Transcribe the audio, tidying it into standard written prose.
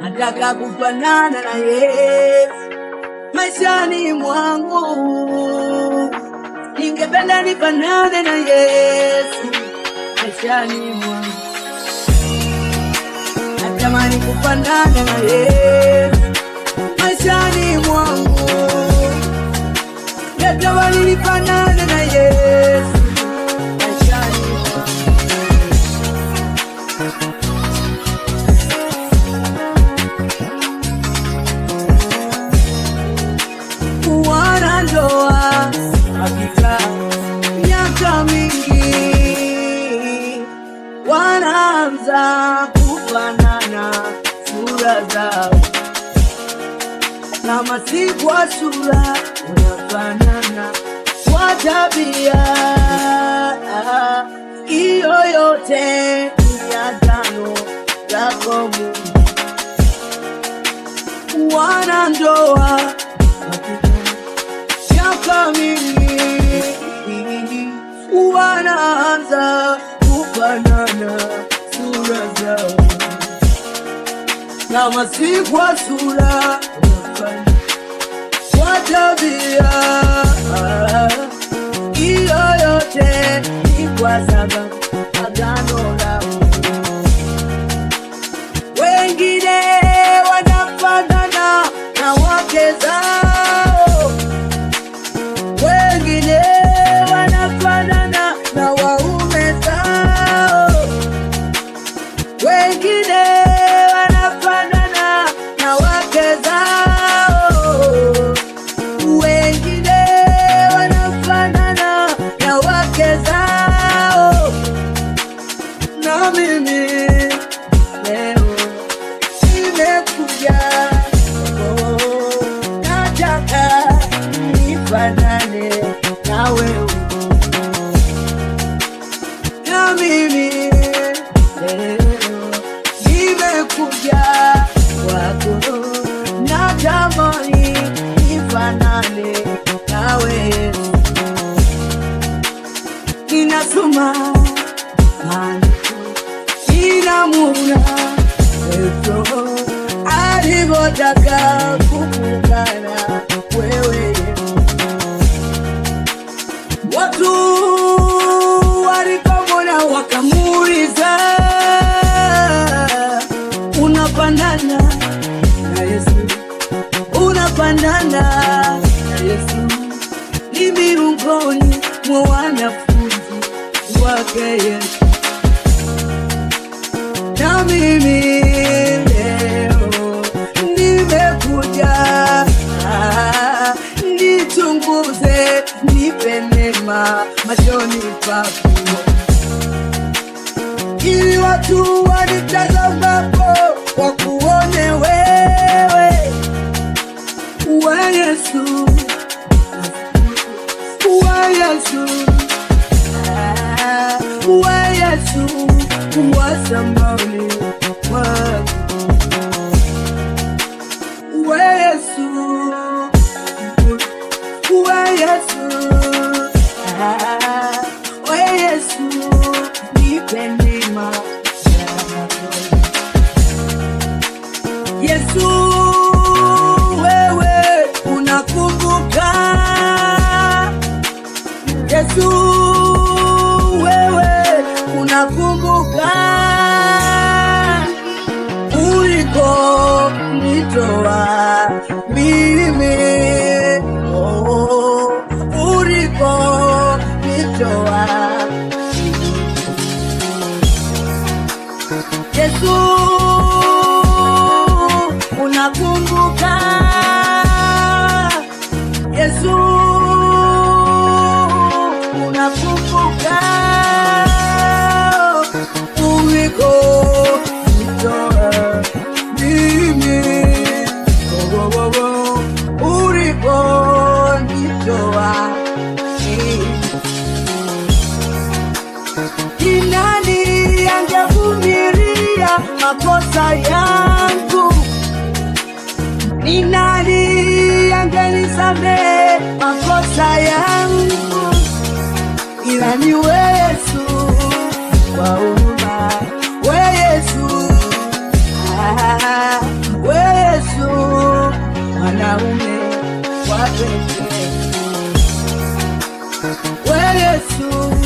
nataka kufanana na Yesu maishani mwangu. Ningependa nifanane na Yesu maishani mwangu. Natamani kufanana na Yesu maishani mwangu. Natamani nifanane na Yesu maishani mwangu. Wanandoa hakika miaka mingi wanaanza kufanana sura zao, kama si kwa sura wanafanana kwa tabia. Hiyo yote ni agano lako Mungu. Wanandoa miaka mingi wanaanza kufanana sura zao, kama si kwa sura kwa tabia. Hiyo yote ni kwa sababu agano lao. Wengine wanafanana na wake zao, wengine wanafanana na waume zao, wengine wanafanana na wake zao, wengine wanafanana na wake zao. Na mimi leo nimekuja, nataka nifanane na wewe. Na mimi leo nimekuja kwako, natamani nifanane na wewe. Ninasoma maandiko, ninamwona Petro alivyotaka kukutana wewe. Watu walipomwona wakamuuliza, unafanana na Yesu, unafanana na Yesu. Ni miongoni mwa wanafunzi wake Yesu. Na mimi leo nimekuja, nichunguze, nipe neema machoni pako, ili watu wanitazamapo wakuone wewe, we Yesu, we Yesu, we Yesu wa zamani wangu, we Yesu, we Yesu, we Yesu, nipe neema yako. Yesu, wewe unakumbuka. Yesu, wewe unakumbuka uliko nitoa mimi, uliko nitoa. Yesu, unakumbuka. Yesu, unakumbuka uliko nitoa mimi, uliko nitoa. Ni nani angevumilia makosa yangu? Ni nani angenisamehe makosa yangu? Ila ni wewe Yesu wa huruma, wewe Yesu Yesu.